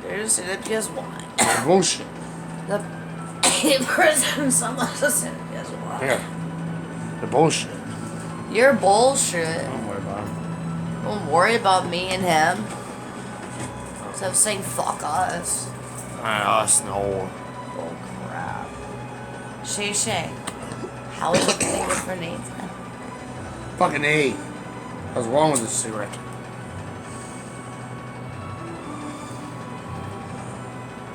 They're just in it because why? Bullshit. The person, someone's just in it because why? Yeah. The bullshit. You're bullshit. Don't worry about it. Don't worry about me and him. Instead of saying fuck us. Us, no. Oh crap. Shay. How is it good for Nathan? Fucking A. What's wrong with this cigarette?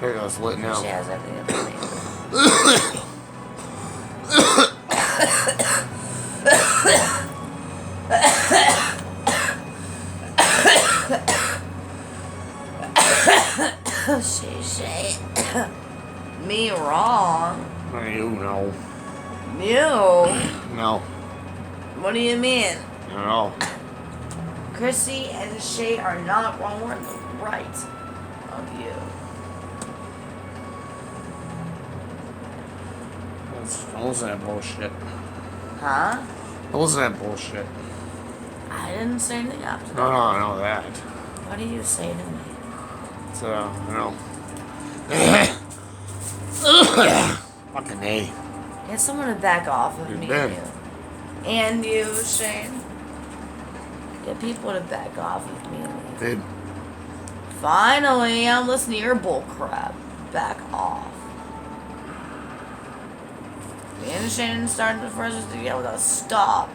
There it goes, lit now. She has everything for Nathan. Shay. Me wrong. You know. You? No. What do you mean? No. Chrissy and Shay are not wrong. We're in the right of you. Don't listen to that bullshit. Huh? Don't listen to that bullshit. I didn't say anything after that. No, I know that. What do you say to me? It's, fucking A. Get someone to back off of me Ben. and you. And you, Shane. Get people to back off of me and you. Did. Finally, I'm listening to your bull crap. Back off. Me and Shane started the first together without a stop.